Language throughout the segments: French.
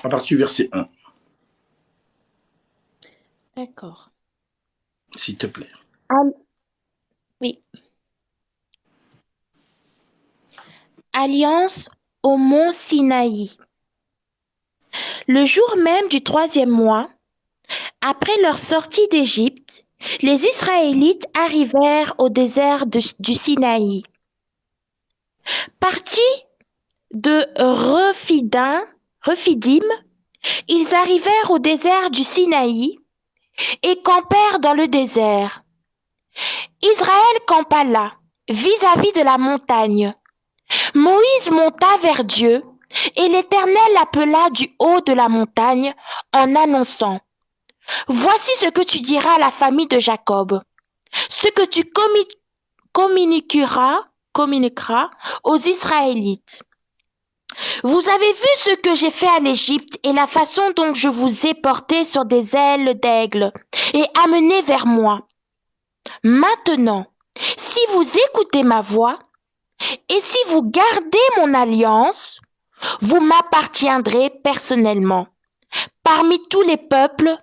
à partir du verset 1, D'accord. s'il te plaît. Oui. Alliance au mont Sinaï. Le jour même du 3e mois, après leur sortie d'Égypte, les Israélites arrivèrent au désert du Sinaï. Partis de Rephidim, ils arrivèrent au désert du Sinaï et campèrent dans le désert. Israël campa là, vis-à-vis de la montagne. Moïse monta vers Dieu, et l'Éternel l'appela du haut de la montagne en annonçant: Voici ce que tu diras à la famille de Jacob, ce que tu communiqueras aux Israélites. Vous avez vu ce que j'ai fait à l'Égypte et la façon dont je vous ai porté sur des ailes d'aigle et amené vers moi. Maintenant, si vous écoutez ma voix et si vous gardez mon alliance, vous m'appartiendrez personnellement parmi tous les peuples,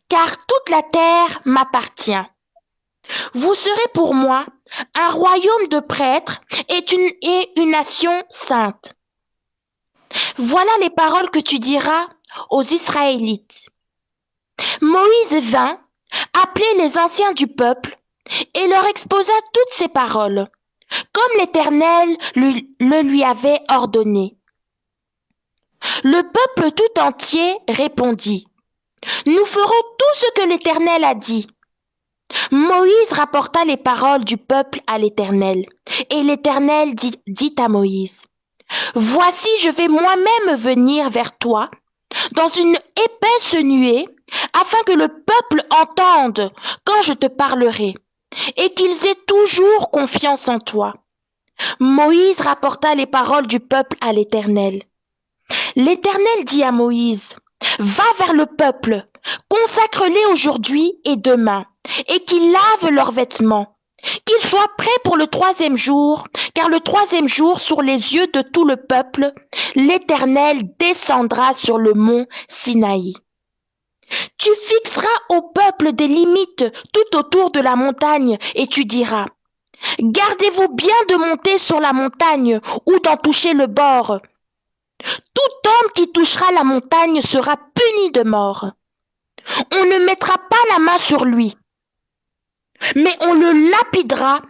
car toute la terre m'appartient. Vous serez pour moi un royaume de prêtres et une nation sainte. Voilà les paroles que tu diras aux Israélites. Moïse vint, appeler les anciens du peuple, et leur exposa toutes ces paroles, comme l'Éternel le lui avait ordonné. Le peuple tout entier répondit: Nous ferons tout ce que l'Éternel a dit. Moïse rapporta les paroles du peuple à l'Éternel, et l'Éternel dit à Moïse: Voici, je vais moi-même venir vers toi dans une épaisse nuée, afin que le peuple entende quand je te parlerai, et qu'ils aient toujours confiance en toi. Moïse rapporta les paroles du peuple à l'Éternel. L'Éternel dit à Moïse: Va vers le peuple, consacre-les aujourd'hui et demain, et qu'ils lavent leurs vêtements, qu'ils soient prêts pour le 3e jour, car le 3e jour, sur les yeux de tout le peuple, l'Éternel descendra sur le mont Sinaï. Tu fixeras au peuple des limites tout autour de la montagne, et tu diras: Gardez-vous bien de monter sur la montagne ou d'en toucher le bord. Tout homme qui touchera la montagne sera puni de mort. On ne mettra pas la main sur lui, mais on le lapidera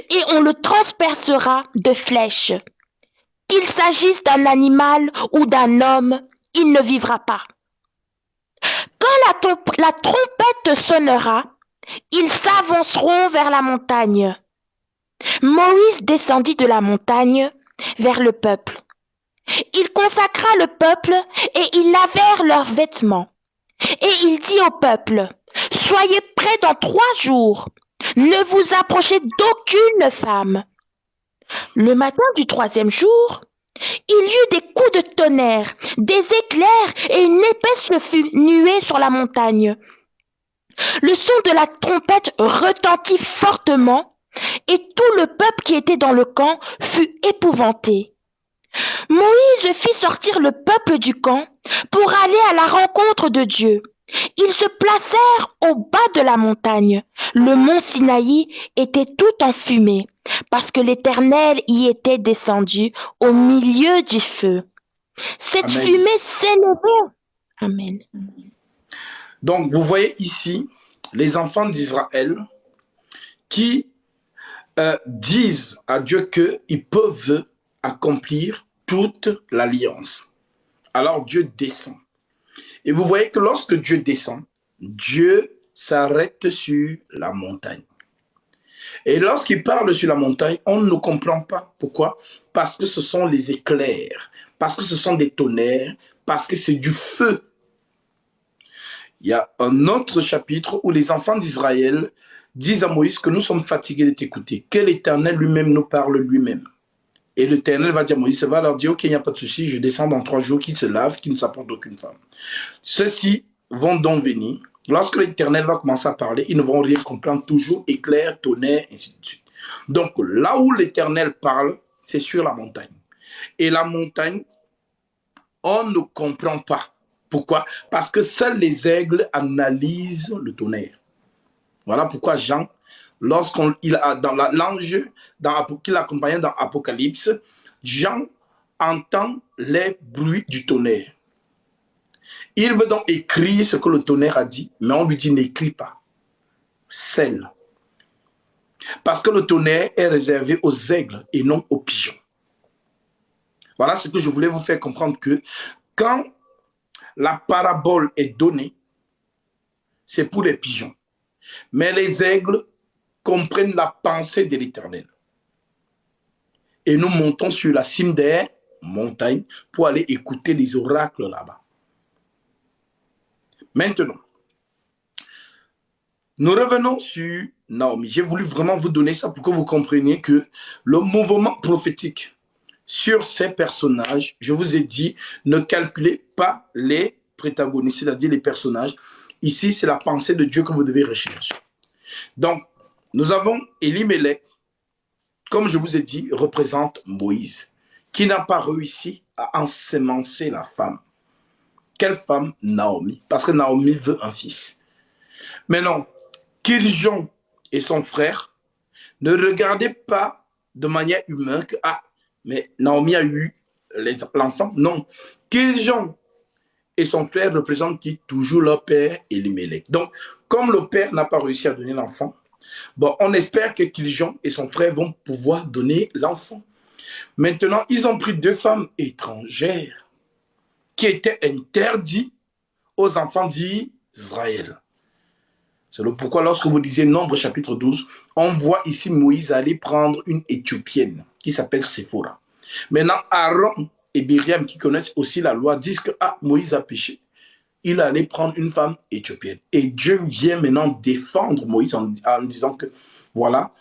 et on le transpercera de flèches. Qu'il s'agisse d'un animal ou d'un homme, il ne vivra pas. Quand la trompette sonnera, ils s'avanceront vers la montagne. Moïse descendit de la montagne vers le peuple. Il consacra le peuple et ils lavèrent leurs vêtements. Et il dit au peuple: Soyez prêts dans 3 jours. Ne vous approchez d'aucune femme. Le matin du 3e jour, il y eut des coups de tonnerre, des éclairs et une épaisse nuée sur la montagne. Le son de la trompette retentit fortement et tout le peuple qui était dans le camp fut épouvanté. Moïse fit sortir le peuple du camp pour aller à la rencontre de Dieu. Ils se placèrent au bas de la montagne. Le mont Sinaï était tout en fumée, parce que l'Éternel y était descendu au milieu du feu. Cette Amen. fumée s'élevait. Amen. Donc, vous voyez ici les enfants d'Israël qui disent à Dieu qu'ils peuvent accomplir toute l'alliance. Alors Dieu descend. Et vous voyez que lorsque Dieu descend, Dieu s'arrête sur la montagne. Et lorsqu'il parle sur la montagne, on ne comprend pas. Pourquoi? Parce que ce sont les éclairs, parce que ce sont des tonnerres, parce que c'est du feu. Il y a un autre chapitre où les enfants d'Israël disent à Moïse que nous sommes fatigués de t'écouter, que l'Éternel lui-même nous parle lui-même. Et l'Éternel va dire à Moïse, va leur dire, ok, il n'y a pas de souci, je descends dans 3 jours, qu'ils se lavent, qu'ils ne s'approchent d'aucune femme. Ceux-ci vont donc venir. Lorsque l'Éternel va commencer à parler, ils ne vont rien comprendre, toujours éclair, tonnerre, ainsi de suite. Donc là où l'Éternel parle, c'est sur la montagne. Et la montagne, on ne comprend pas. Pourquoi? Parce que seuls les aigles analysent le tonnerre. Voilà pourquoi Jean, lorsqu'il a dans l'ange qui l'accompagnait dans Apocalypse, Jean entend les bruits du tonnerre. Il veut donc écrire ce que le tonnerre a dit, mais on lui dit n'écris pas. Scelle. Parce que le tonnerre est réservé aux aigles et non aux pigeons. Voilà ce que je voulais vous faire comprendre, que quand la parabole est donnée, c'est pour les pigeons. Mais les aigles comprennent la pensée de l'Éternel. Et nous montons sur la cime des montagnes pour aller écouter les oracles là-bas. Maintenant, nous revenons sur Naomi. J'ai voulu vraiment vous donner ça pour que vous compreniez que le mouvement prophétique sur ces personnages, je vous ai dit, ne calculez pas les protagonistes, c'est-à-dire les personnages. Ici, c'est la pensée de Dieu que vous devez rechercher. Donc, nous avons Elimelech, comme je vous ai dit, représente Moïse, qui n'a pas réussi à ensemencer la femme. Quelle femme? Naomi. Parce que Naomi veut un fils. Mais non, Kiljon et son frère ne regardaient pas de manière humaine que, ah, mais Naomi a eu l'enfant. Non, Kiljon et son frère représentent qui? Toujours leur père, Elimelech. Donc, comme le père n'a pas réussi à donner l'enfant, bon, on espère que Kiljon et son frère vont pouvoir donner l'enfant. Maintenant, ils ont pris 2 femmes étrangères qui étaient interdites aux enfants d'Israël. C'est le pourquoi lorsque vous lisez Nombre chapitre 12, on voit ici Moïse aller prendre une Éthiopienne qui s'appelle Séphora. Maintenant, Aaron et Myriam, qui connaissent aussi la loi, disent que Moïse a péché. Il allait prendre une femme éthiopienne. Et Dieu vient maintenant défendre Moïse en disant que, voilà,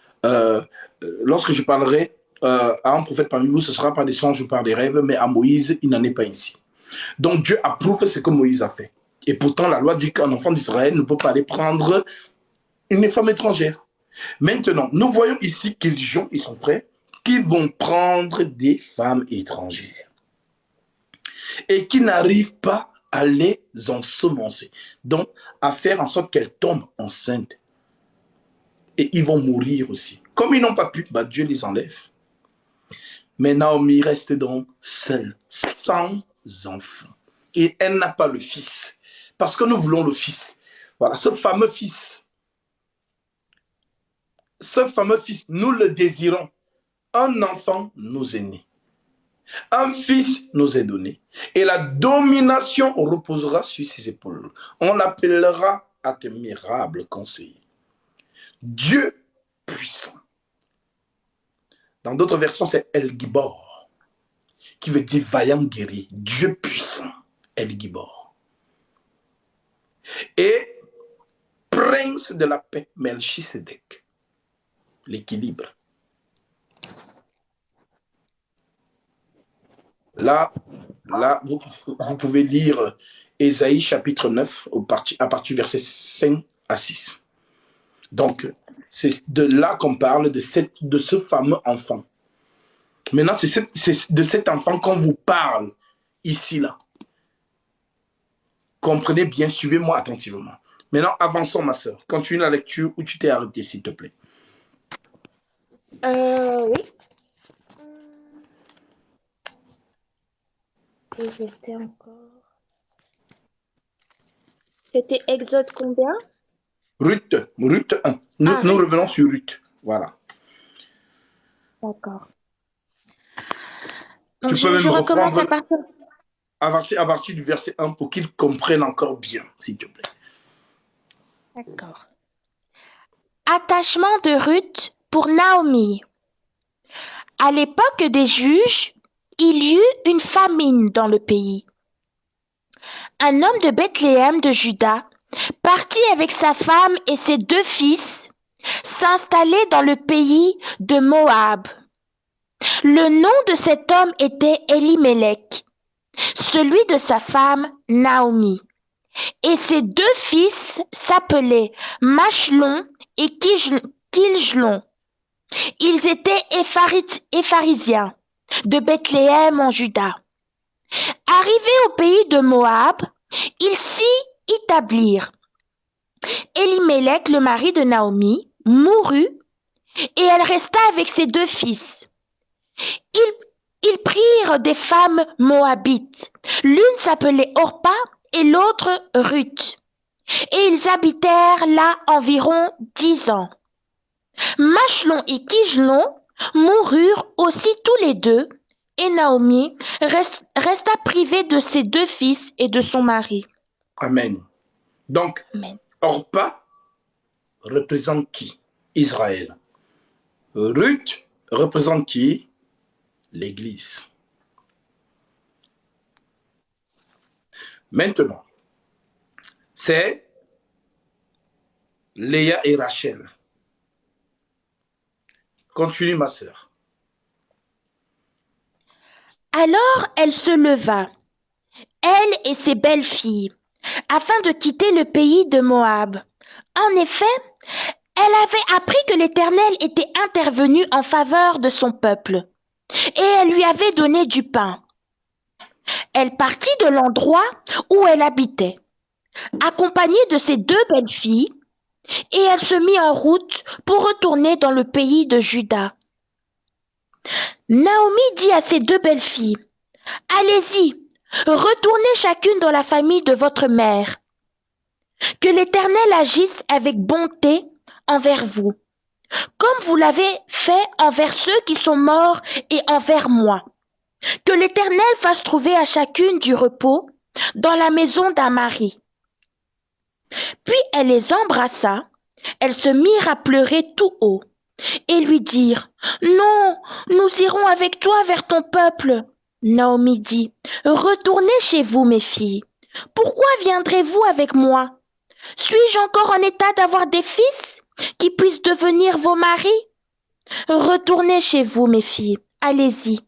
lorsque je parlerai à un prophète parmi vous, ce ne sera pas des songes ou par des rêves, mais à Moïse, il n'en est pas ainsi. Donc Dieu approuve ce que Moïse a fait. Et pourtant, la loi dit qu'un enfant d'Israël ne peut pas aller prendre une femme étrangère. Maintenant, nous voyons ici Kiljon et son frère qui vont prendre des femmes étrangères et qui n'arrivent pas à les ensemencer, donc à faire en sorte qu'elles tombent enceintes. Et ils vont mourir aussi. Comme ils n'ont pas pu, Dieu les enlève. Mais Naomi reste donc seule, sans enfant. Et elle n'a pas le fils. Parce que nous voulons le fils. Voilà, ce fameux fils, nous le désirons. Un enfant nous est né. Un fils nous est donné. Et la domination reposera sur ses épaules. On l'appellera admirable conseiller. Dieu puissant. Dans d'autres versions, c'est El Gibor, qui veut dire vaillant guerrier. Dieu puissant, El Gibor. Et prince de la paix, Melchisedec. L'équilibre. Là, vous pouvez lire Ésaïe chapitre 9 à partir du verset 5 à 6. Donc, c'est de là qu'on parle de ce fameux enfant. Maintenant, c'est de cet enfant qu'on vous parle ici, là. Comprenez bien, suivez-moi attentivement. Maintenant, avançons, ma soeur. Continue la lecture où tu t'es arrêté, s'il te plaît. Oui. Et j'étais encore... C'était Exode combien? Ruth 1. Nous revenons sur Ruth. Voilà. D'accord. Tu peux même recommence à partir du verset 1 pour qu'ils comprennent encore bien, s'il te plaît. D'accord. Attachement de Ruth pour Naomi. À l'époque des juges, il y eut une famine dans le pays. Un homme de Bethléem de Juda partit avec sa femme et ses 2 fils s'installer dans le pays de Moab. Le nom de cet homme était Elimelech, celui de sa femme Naomi. Et ses 2 fils s'appelaient Machlon et Kiljon. Ils étaient Épharisiens de Bethléem en Juda. Arrivés au pays de Moab, Ils s'y établirent. Élimélec, le mari de Naomi, mourut et elle resta avec ses 2 fils. Ils, ils prirent des femmes moabites. L'une s'appelait Orpa et l'autre Ruth. Et ils habitèrent là environ 10 ans. Machlon et Kijlon moururent aussi tous les deux, et Naomi resta privée de ses 2 fils et de son mari. Amen. Donc, Amen. Orpa représente qui? Israël. Ruth représente qui? L'Église. Maintenant, c'est Léa et Rachel. Continue, ma sœur. Alors elle se leva, elle et ses belles-filles, afin de quitter le pays de Moab. En effet, elle avait appris que l'Éternel était intervenu en faveur de son peuple, et elle lui avait donné du pain. Elle partit de l'endroit où elle habitait, accompagnée de ses 2 belles-filles, et elle se mit en route pour retourner dans le pays de Juda. Naomi dit à ses 2 belles-filles, « Allez-y, retournez chacune dans la famille de votre mère. Que l'Éternel agisse avec bonté envers vous, comme vous l'avez fait envers ceux qui sont morts et envers moi. Que l'Éternel fasse trouver à chacune du repos dans la maison d'un mari. » Puis elle les embrassa, elles se mirent à pleurer tout haut, et lui dirent, « Non, nous irons avec toi vers ton peuple. » Naomi dit, « Retournez chez vous, mes filles. Pourquoi viendrez-vous avec moi? Suis-je encore en état d'avoir des fils qui puissent devenir vos maris? Retournez chez vous, mes filles, allez-y.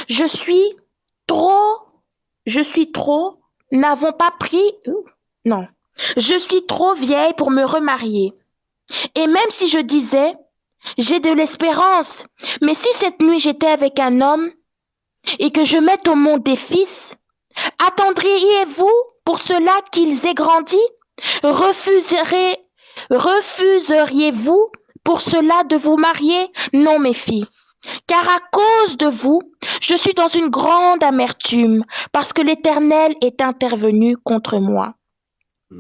Je suis trop, n'avons pas pris, non, je suis trop vieille pour me remarier. Et même si je disais, j'ai de l'espérance, mais si cette nuit j'étais avec un homme et que je mette au monde des fils, attendriez-vous pour cela qu'ils aient grandi? Refuseriez-vous pour cela de vous marier? Non, mes filles, car à cause de vous, je suis dans une grande amertume, parce que l'Éternel est intervenu contre moi.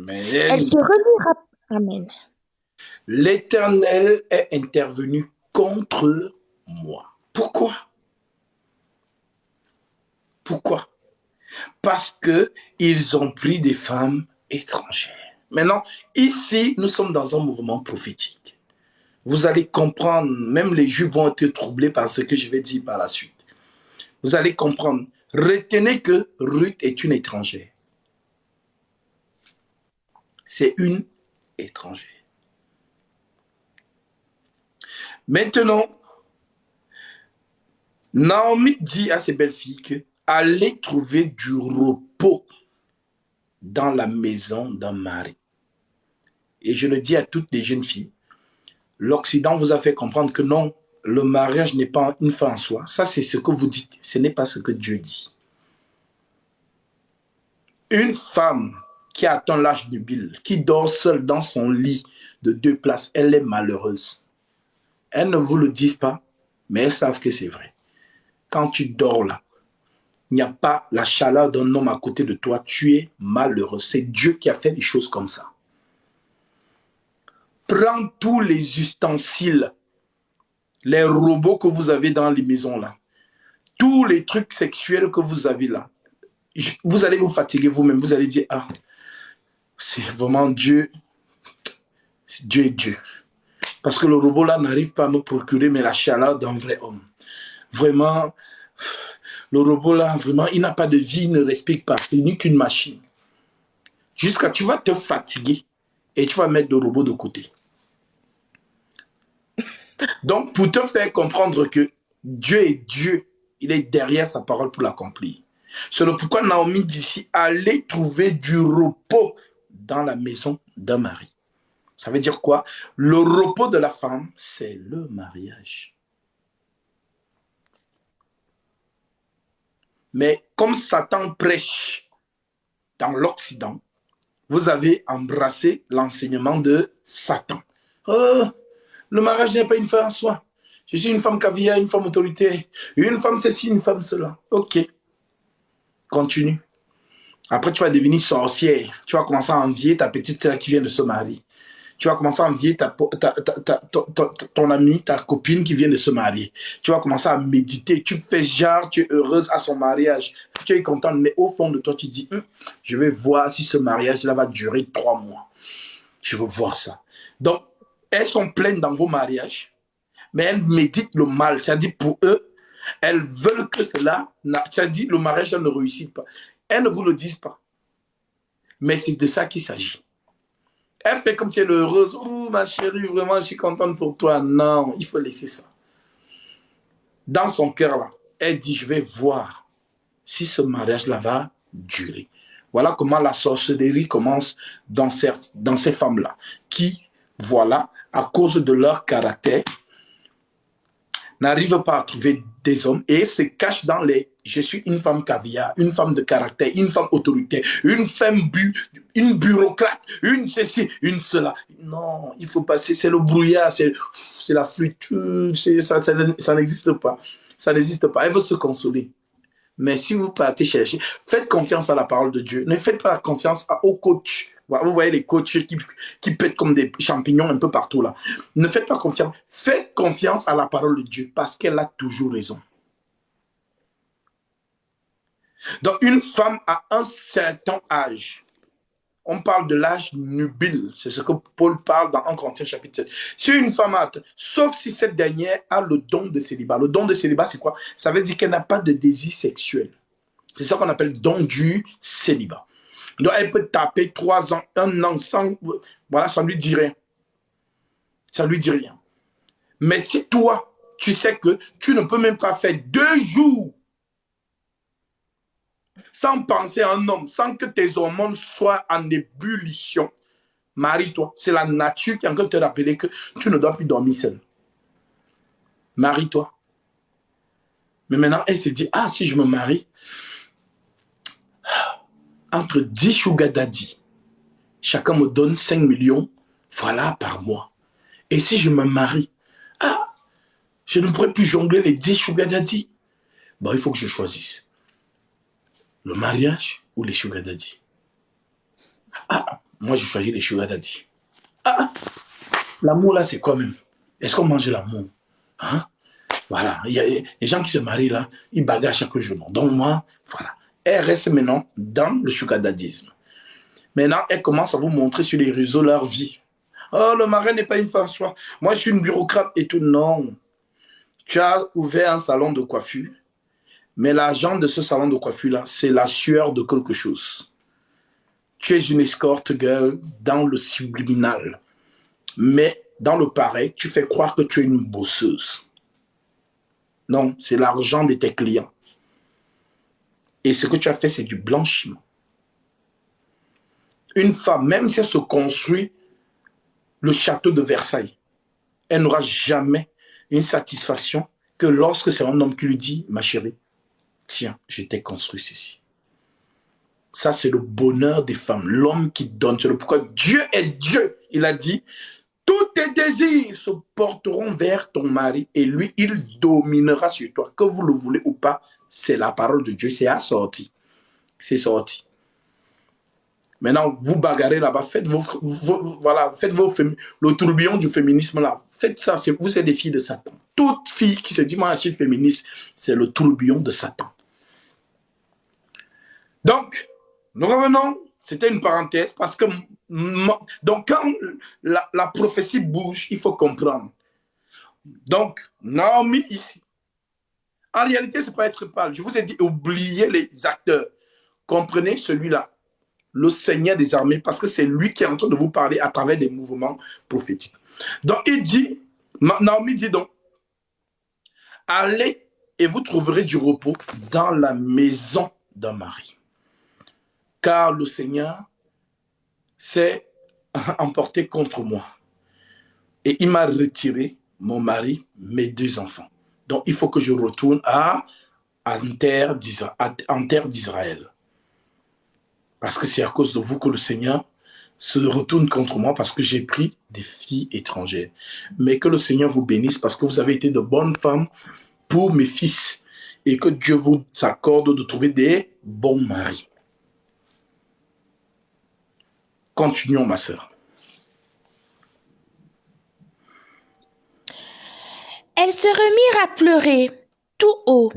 Elle se remirent à... Amen. L'Éternel est intervenu contre moi. Pourquoi? Pourquoi? Parce qu'ils ont pris des femmes étrangères. Maintenant, ici, nous sommes dans un mouvement prophétique. Vous allez comprendre, même les Juifs vont être troublés par ce que je vais dire par la suite. Vous allez comprendre. Retenez que Ruth est une étrangère. C'est une étrangère. Maintenant, Naomi dit à ses belles-filles que allez trouver du repos dans la maison d'un mari. Et je le dis à toutes les jeunes filles, l'Occident vous a fait comprendre que non, le mariage n'est pas une fin en soi. Ça, c'est ce que vous dites. Ce n'est pas ce que Dieu dit. Une femme qui a atteint l'âge nubile, qui dort seule dans son lit de 2 places, elle est malheureuse. Elles ne vous le disent pas, mais elles savent que c'est vrai. Quand tu dors là, il n'y a pas la chaleur d'un homme à côté de toi, tu es malheureux. C'est Dieu qui a fait des choses comme ça. Prends tous les ustensiles, les robots que vous avez dans les maisons là, tous les trucs sexuels que vous avez là, vous allez vous fatiguer vous-même, vous allez dire, ah, c'est vraiment Dieu, Dieu est Dieu. Parce que le robot là n'arrive pas à me procurer mais la chaleur d'un vrai homme. Vraiment, le robot là, vraiment, il n'a pas de vie, il ne respire pas, c'est ni qu'une machine. Jusqu'à tu vas te fatiguer et tu vas mettre le robot de côté. Donc, pour te faire comprendre que Dieu est Dieu, il est derrière sa parole pour l'accomplir. C'est le pourquoi Naomi dit ici, allez trouver du repos dans la maison d'un mari. Ça veut dire quoi? Le repos de la femme, c'est le mariage. Mais comme Satan prêche dans l'Occident, vous avez embrassé l'enseignement de Satan. Oh, le mariage n'est pas une fin en soi. Je suis une femme caviar, une femme autorité. Une femme ceci, une femme cela. Ok. Continue. Après, tu vas devenir sorcière. Tu vas commencer à envier ta petite sœur qui vient de se marier. Tu vas commencer à envier ton amie, ta copine qui vient de se marier. Tu vas commencer à méditer. Tu fais genre, tu es heureuse à son mariage. Tu es contente, mais au fond de toi, tu dis, je vais voir si ce mariage-là va durer 3 mois. Je veux voir ça. Donc, elles sont pleines dans vos mariages, mais elles méditent le mal. C'est-à-dire pour eux, elles veulent que cela, c'est-à-dire le mariage ne réussit pas. Elles ne vous le disent pas. Mais c'est de ça qu'il s'agit. Elle fait comme si elle est heureuse. Oh, ma chérie, vraiment, je suis contente pour toi. Non, il faut laisser ça. Dans son cœur, là, elle dit, je vais voir si ce mariage-là va durer. Voilà comment la sorcellerie commence dans ces femmes-là, qui, voilà, à cause de leur caractère, n'arrivent pas à trouver des hommes et se cachent dans les « je suis une femme caviar, une femme de caractère, une femme autorité, une femme une bureaucrate, une ceci, une cela ». Non, il faut passer, c'est le brouillard, c'est la friture, ça n'existe pas. Ça n'existe pas, elle veut se consoler. Mais si vous partez chercher, faites confiance à la parole de Dieu. Ne faites pas confiance aux coachs. Vous voyez les coachs qui pètent comme des champignons un peu partout là. Ne faites pas confiance. Faites confiance à la parole de Dieu parce qu'elle a toujours raison. Donc une femme à un certain âge, on parle de l'âge nubile, c'est ce que Paul parle dans 1 Corinthiens chapitre 7. Si une femme a, sauf si cette dernière a le don de célibat. Le don de célibat, c'est quoi? Ça veut dire qu'elle n'a pas de désir sexuel. C'est ça qu'on appelle don du célibat. Donc elle peut taper 3 ans, 1 an, sans, voilà, ça ne lui dit rien. Ça ne lui dit rien. Mais si toi, tu sais que tu ne peux même pas faire 2 jours sans penser à un homme, sans que tes hormones soient en ébullition, marie-toi. C'est la nature qui est en train de te rappeler que tu ne dois plus dormir seul. Marie-toi. Mais maintenant, elle se dit, ah, si je me marie, entre 10 sugar daddy, chacun me donne 5 millions, voilà, par mois. Et si je me marie, ah, je ne pourrais plus jongler les 10 sugar daddy. Bon, il faut que je choisisse. Le mariage ou les sugar daddy? Ah, moi je choisis les sugar daddy. Ah, l'amour là c'est quoi même? Est-ce qu'on mange l'amour? Hein? Voilà, il y a les gens qui se marient là, ils bagarrent chaque jour. Donc moi, voilà. Elle reste maintenant dans le sugar daddisme. Maintenant, elle commence à vous montrer sur les réseaux leur vie. Oh, le mari n'est pas une femme soi. Moi je suis une bureaucrate et tout. Non. Tu as ouvert un salon de coiffure. Mais l'argent de ce salon de coiffure-là, c'est la sueur de quelque chose. Tu es une escorte girl dans le subliminal. Mais dans le pareil, tu fais croire que tu es une bosseuse. Non, c'est l'argent de tes clients. Et ce que tu as fait, c'est du blanchiment. Une femme, même si elle se construit le château de Versailles, elle n'aura jamais une satisfaction que lorsque c'est un homme qui lui dit, ma chérie, tiens, je t'ai construit ceci. Ça, c'est le bonheur des femmes. L'homme qui donne. C'est pourquoi Dieu est Dieu. Il a dit, tous tes désirs se porteront vers ton mari et lui, il dominera sur toi. Que vous le voulez ou pas, c'est la parole de Dieu. C'est assorti. C'est sorti. Maintenant, vous bagarrez là-bas. Faites le tourbillon du féminisme là. Faites ça. Vous êtes des filles de Satan. Toute fille qui se dit, moi, je suis féministe, c'est le tourbillon de Satan. Donc, nous revenons, c'était une parenthèse, parce que donc quand la prophétie bouge, il faut comprendre. Donc, Naomi ici, en réalité, ce n'est pas être pâle. Je vous ai dit, oubliez les acteurs. Comprenez celui-là, le Seigneur des armées, parce que c'est lui qui est en train de vous parler à travers des mouvements prophétiques. Donc, il dit, Naomi dit donc, allez et vous trouverez du repos dans la maison d'un mari. Car le Seigneur s'est emporté contre moi. Et il m'a retiré mon mari, mes 2 enfants. Donc il faut que je retourne en terre d'Israël. Parce que c'est à cause de vous que le Seigneur se retourne contre moi parce que j'ai pris des filles étrangères. Mais que le Seigneur vous bénisse parce que vous avez été de bonnes femmes pour mes fils et que Dieu vous accorde de trouver des bons maris. Continuons, ma sœur. Elles se remirent à pleurer, tout haut.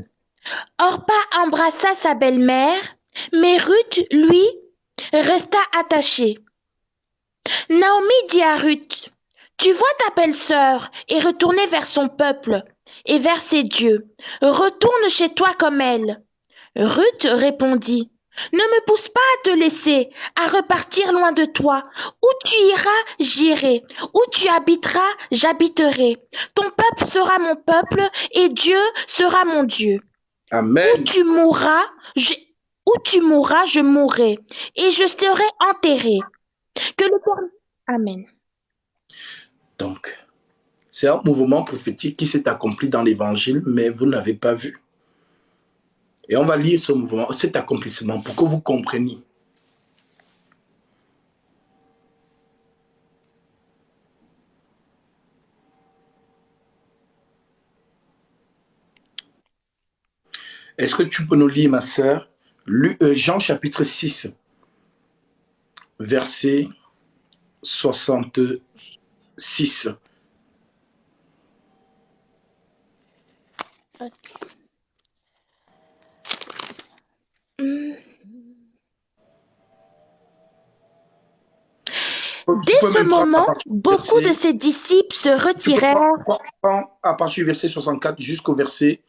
Orpa embrassa sa belle-mère, mais Ruth, lui, resta attachée. Naomi dit à Ruth, tu vois ta belle-sœur est retournée vers son peuple et vers ses dieux. Retourne chez toi comme elle. Ruth répondit, ne me pousse pas à te laisser, à repartir loin de toi. Où tu iras, j'irai. Où tu habiteras, j'habiterai. Ton peuple sera mon peuple et Dieu sera mon Dieu. Amen. Où tu mourras, je mourrai et je serai enterré. Que l'Éternel... Amen. Donc, c'est un mouvement prophétique qui s'est accompli dans l'évangile, mais vous n'avez pas vu. Et on va lire ce mouvement, cet accomplissement, pour que vous compreniez. Est-ce que tu peux nous lire, ma sœur, Jean chapitre 6, verset 66. Okay. Dès ce moment, beaucoup de ses disciples se retirèrent. À partir du verset 64 jusqu'au verset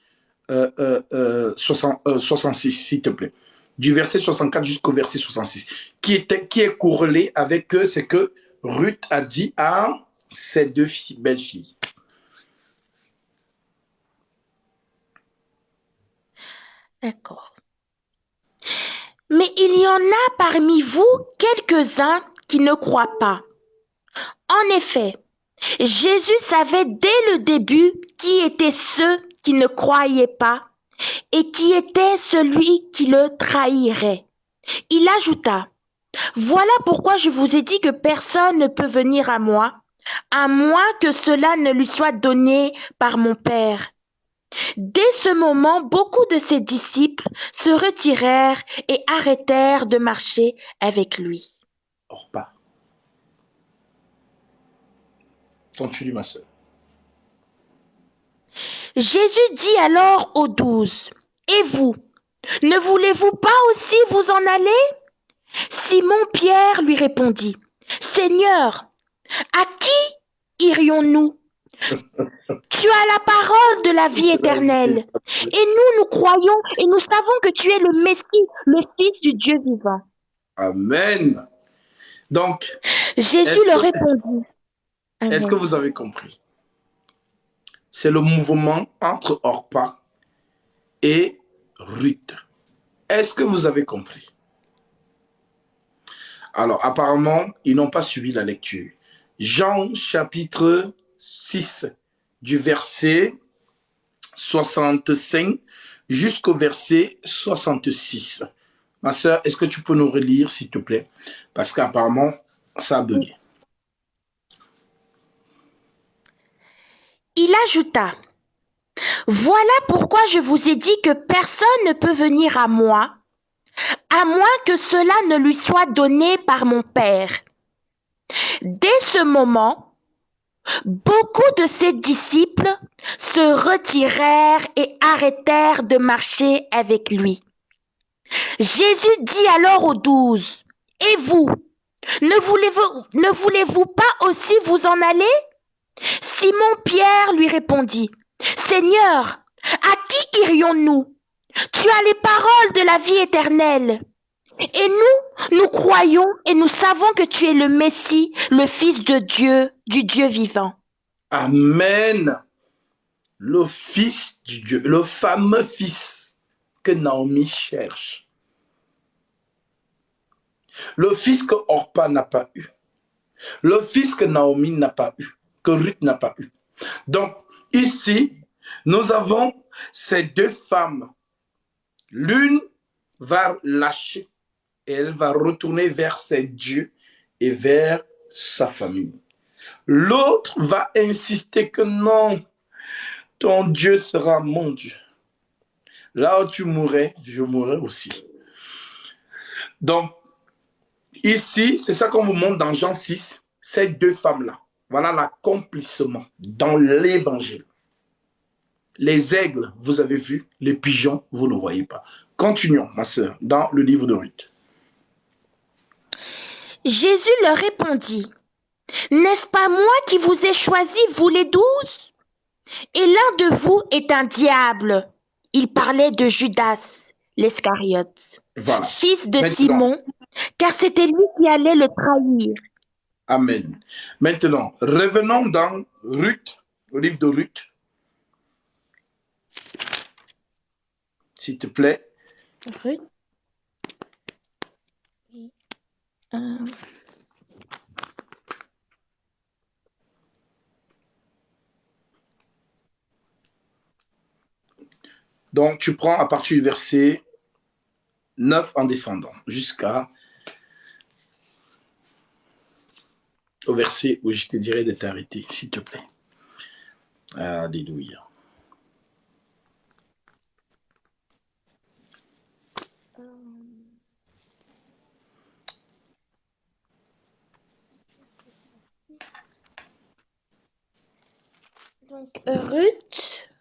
66, s'il te plaît. Du verset 64 jusqu'au verset 66. Qui est corrélé avec ce que Ruth a dit à ses deux belles filles. D'accord. Mais il y en a parmi vous quelques-uns qui ne croient pas. En effet, Jésus savait dès le début qui étaient ceux qui ne croyaient pas et qui était celui qui le trahirait. Il ajouta, « Voilà pourquoi je vous ai dit que personne ne peut venir à moi, à moins que cela ne lui soit donné par mon Père. » Dès ce moment, beaucoup de ses disciples se retirèrent et arrêtèrent de marcher avec lui. Orpa. Continue, ma sœur. Jésus dit alors aux 12, « Et vous, ne voulez-vous pas aussi vous en aller ?» Simon-Pierre lui répondit, « Seigneur, à qui irions-nous ? Tu as la parole de la vie éternelle. Et nous croyons et nous savons que tu es le Messie, le Fils du Dieu vivant. » Amen. Donc, Jésus leur répondit. Est-ce que vous avez compris? C'est le mouvement entre Orpa et Ruth. Est-ce que vous avez compris? Alors, apparemment, ils n'ont pas suivi la lecture. Jean chapitre 6, du verset 65 jusqu'au verset 66. Ma sœur, est-ce que tu peux nous relire, s'il te plaît? Parce qu'apparemment, ça a bugué. Il ajouta, « Voilà pourquoi je vous ai dit que personne ne peut venir à moi, à moins que cela ne lui soit donné par mon Père. » Dès ce moment, beaucoup de ses disciples se retirèrent et arrêtèrent de marcher avec lui. Jésus dit alors aux 12, « Et vous, ne voulez-vous pas aussi vous en aller ?» Simon-Pierre lui répondit, « Seigneur, à qui irions-nous? Tu as les paroles de la vie éternelle. Et nous croyons et nous savons que tu es le Messie, le Fils de Dieu, du Dieu vivant. » Amen. Le Fils du Dieu, le fameux Fils que Naomi cherche. Le Fils que Orpa n'a pas eu. Le Fils que Naomi n'a pas eu, que Ruth n'a pas eu. Donc, ici, nous avons ces deux femmes. L'une va lâcher et elle va retourner vers ses dieux et vers sa famille. L'autre va insister que non, ton Dieu sera mon Dieu. Là où tu mourrais, je mourrai aussi. Donc, ici, c'est ça qu'on vous montre dans Jean 6, ces deux femmes-là. Voilà l'accomplissement dans l'évangile. Les aigles, vous avez vu, les pigeons, vous ne voyez pas. Continuons, ma sœur, dans le livre de Ruth. Jésus leur répondit, n'est-ce pas moi qui vous ai choisis, vous les 12? Et l'un de vous est un diable. Il parlait de Judas l'Iscariote, Voilà. fils de Maintenant, Simon, car c'était lui qui allait le trahir. Amen. Maintenant, revenons dans Ruth, le livre de Ruth. S'il te plaît. Ruth. Donc, tu prends à partir du verset 9 en descendant jusqu'à au verset où je te dirais de t'arrêter, s'il te plaît. Alléluia. Donc, Ruth,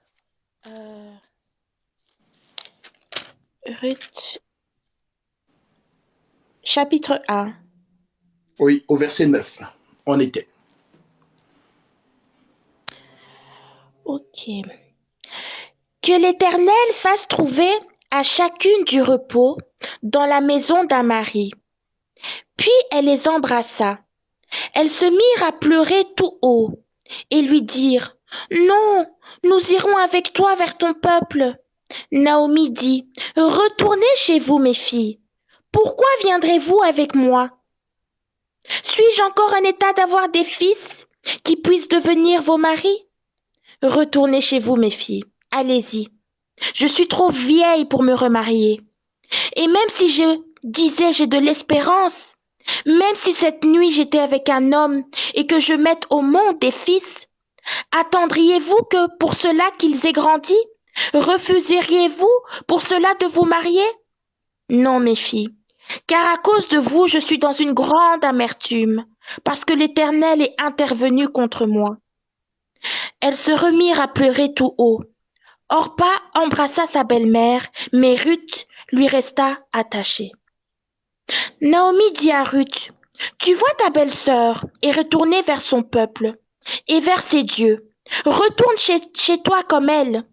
chapitre 1. Oui, au verset 9, on était. Ok. Que l'Éternel fasse trouver à chacune du repos dans la maison d'un mari. Puis elle les embrassa. Elles se mirent à pleurer tout haut et lui dirent, non, nous irons avec toi vers ton peuple. Naomi dit, retournez chez vous, mes filles. Pourquoi viendrez-vous avec moi? Suis-je encore en état d'avoir des fils qui puissent devenir vos maris? Retournez chez vous, mes filles. Allez-y. Je suis trop vieille pour me remarier. Et même si je disais j'ai de l'espérance, même si cette nuit j'étais avec un homme et que je mette au monde des fils, attendriez-vous que pour cela qu'ils aient grandi? Refuseriez-vous pour cela de vous marier? Non, mes filles, car à cause de vous, je suis dans une grande amertume, parce que l'Éternel est intervenu contre moi. Elles se remirent à pleurer tout haut. Orpa embrassa sa belle-mère, mais Ruth lui resta attachée. Naomi dit à Ruth, tu vois ta belle-sœur est retournée vers son peuple et vers ses dieux. Retourne chez toi comme elle.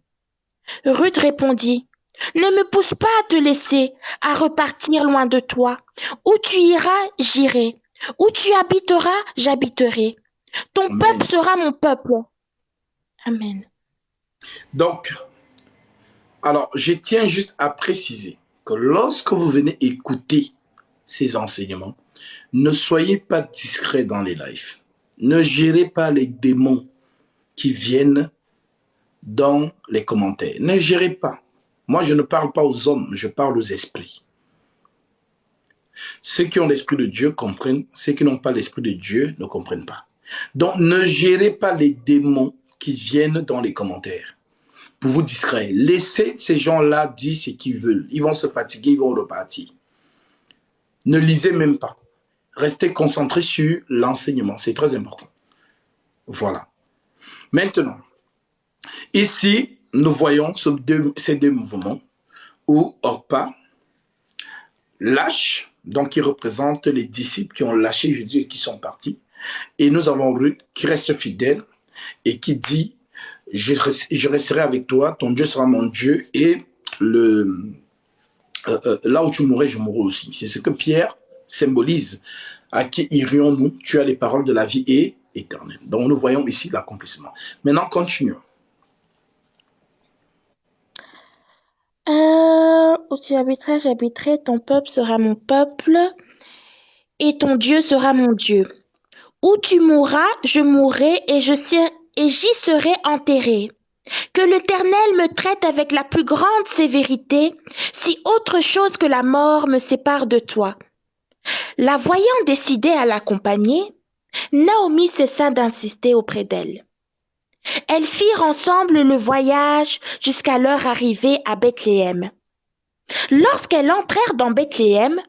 Ruth répondit, ne me pousse pas à te laisser, à repartir loin de toi. Où tu iras, j'irai. Où tu habiteras, j'habiterai. Ton Amen. peuple sera mon peuple. Amen. Donc, alors, je tiens juste à préciser que lorsque vous venez écouter ces enseignements, ne soyez pas discret dans les lives. Ne gérez pas les démons qui viennent dans les commentaires. Ne gérez pas. Moi, je ne parle pas aux hommes, je parle aux esprits. Ceux qui ont l'esprit de Dieu comprennent, ceux qui n'ont pas l'esprit de Dieu ne comprennent pas. Donc, ne gérez pas les démons qui viennent dans les commentaires. Pour vous distraire, laissez ces gens-là dire ce qu'ils veulent. Ils vont se fatiguer, ils vont repartir. Ne lisez même pas. Restez concentrés sur l'enseignement. C'est très important. Voilà. Maintenant, ici, nous voyons ces deux mouvements où Orpa lâche, donc qui représente les disciples qui ont lâché Jésus et qui sont partis. Et nous avons Ruth qui reste fidèle et qui dit, je resterai avec toi, ton Dieu sera mon Dieu et là où tu mourrais, je mourrai aussi. C'est ce que Pierre symbolise. À qui irions-nous? Tu as les paroles de la vie et éternelle. Donc nous voyons ici l'accomplissement. Maintenant, continuons. Où tu habiteras, j'habiterai, ton peuple sera mon peuple, et ton Dieu sera mon Dieu. Où tu mourras, je mourrai, et j'y serai enterré. Que l'Éternel me traite avec la plus grande sévérité, si autre chose que la mort me sépare de toi. » La voyant décidée à l'accompagner, Naomi cessa d'insister auprès d'elle. Elles firent ensemble le voyage jusqu'à leur arrivée à Bethléem. Lorsqu'elles entrèrent dans Bethléem,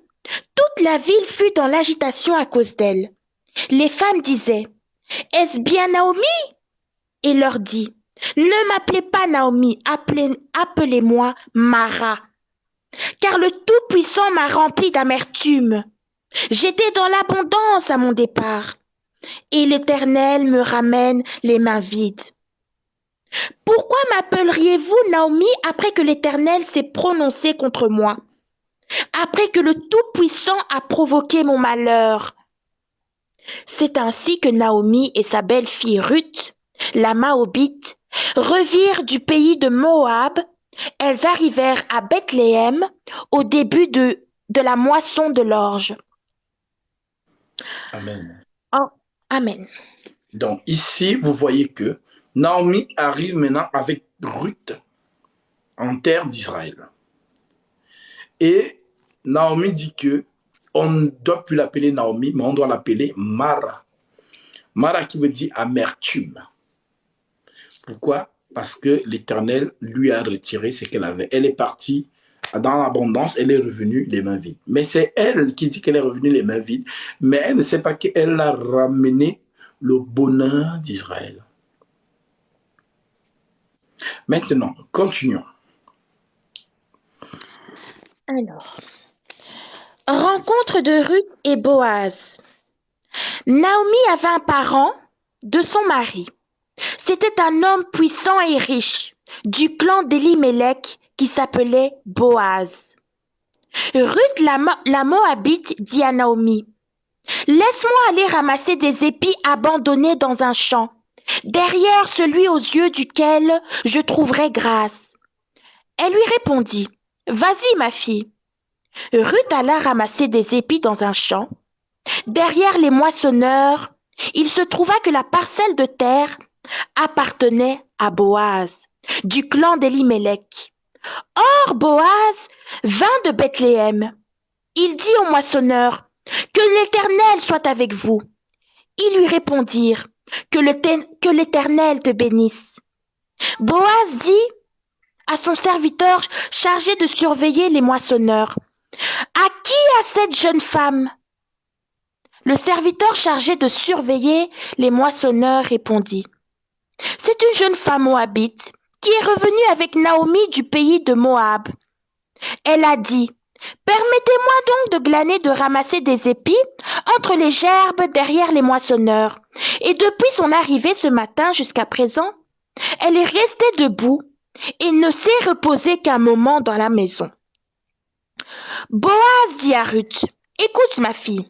toute la ville fut dans l'agitation à cause d'elles. Les femmes disaient: « Est-ce bien Naomi ?» Et leur dit: « Ne m'appelez pas Naomi, appelez-moi Mara, car le Tout-Puissant m'a rempli d'amertume. J'étais dans l'abondance à mon départ, et l'Éternel me ramène les mains vides. Pourquoi m'appelleriez-vous Naomi après que l'Éternel s'est prononcé contre moi, après que le Tout-Puissant a provoqué mon malheur? » C'est ainsi que Naomi et sa belle-fille Ruth, la Moabite, revirent du pays de Moab. Elles arrivèrent à Bethléem au début de la moisson de l'orge. Amen. Oh, amen. Donc ici, vous voyez que Naomi arrive maintenant avec Ruth en terre d'Israël. Et Naomi dit que on ne doit plus l'appeler Naomi, mais on doit l'appeler Mara. Mara qui veut dire amertume. Pourquoi? Parce que l'Éternel lui a retiré ce qu'elle avait. Elle est partie dans l'abondance, elle est revenue les mains vides. Mais c'est elle qui dit qu'elle est revenue les mains vides, mais elle ne sait pas qu'elle a ramené le bonheur d'Israël. Maintenant, continuons. Alors, rencontre de Ruth et Boaz. Naomi avait un parent de son mari. C'était un homme puissant et riche, du clan d'Elimelech, qui s'appelait Boaz. Ruth la Moabite dit à Naomi: « Laisse-moi aller ramasser des épis abandonnés dans un champ, derrière celui aux yeux duquel je trouverai grâce. » Elle lui répondit: « Vas-y, ma fille. » Ruth alla ramasser des épis dans un champ. Derrière les moissonneurs, il se trouva que la parcelle de terre appartenait à Boaz, du clan d'Elimelech. Or Boaz vint de Bethléem. Il dit aux moissonneurs: « Que l'Éternel soit avec vous. » Ils lui répondirent: « Que l'Éternel te bénisse. » Boaz dit à son serviteur chargé de surveiller les moissonneurs: « À qui a cette jeune femme ?» Le serviteur chargé de surveiller les moissonneurs répondit: « C'est une jeune femme moabite qui est revenue avec Naomi du pays de Moab. » Elle a dit: « Permettez-moi donc de glaner, de ramasser des épis entre les gerbes derrière les moissonneurs. » Et depuis son arrivée ce matin jusqu'à présent, elle est restée debout et ne s'est reposée qu'un moment dans la maison. Boaz dit à Ruth: « Écoute, ma fille,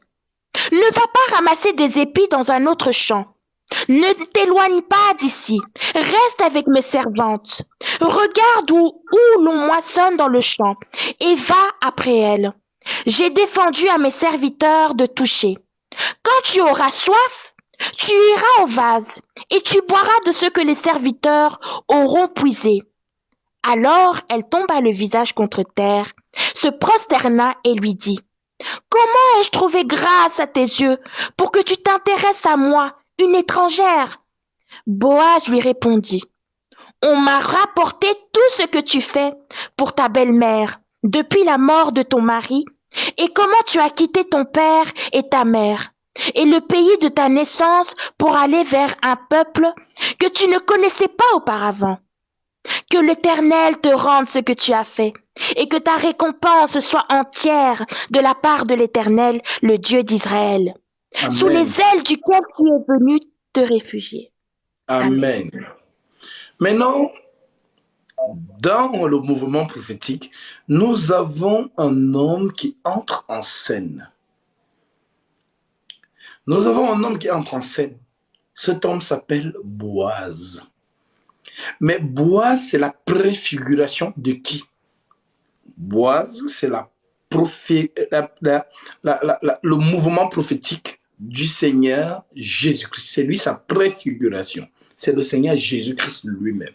ne va pas ramasser des épis dans un autre champ. Ne t'éloigne pas d'ici, reste avec mes servantes. Regarde où l'on moissonne dans le champ et va après elles. J'ai défendu à mes serviteurs de toucher. Quand tu auras soif, tu iras au vase et tu boiras de ce que les serviteurs auront puisé. » Alors elle tomba le visage contre terre, se prosterna et lui dit: « Comment ai-je trouvé grâce à tes yeux pour que tu t'intéresses à moi, une étrangère ?» Boaz lui répondit: « On m'a rapporté tout ce que tu fais pour ta belle-mère depuis la mort de ton mari, et comment tu as quitté ton père et ta mère, et le pays de ta naissance pour aller vers un peuple que tu ne connaissais pas auparavant. Que l'Éternel te rende ce que tu as fait, et que ta récompense soit entière de la part de l'Éternel, le Dieu d'Israël, sous les ailes duquel tu es venu te réfugier. » Amen. Maintenant, dans le mouvement prophétique, nous avons un homme qui entre en scène. Nous avons un homme qui entre en scène. Cet homme s'appelle Boaz. Mais Boaz, c'est la préfiguration de qui? Boaz, c'est le mouvement prophétique du Seigneur Jésus-Christ. C'est lui sa préfiguration. C'est le Seigneur Jésus-Christ lui-même.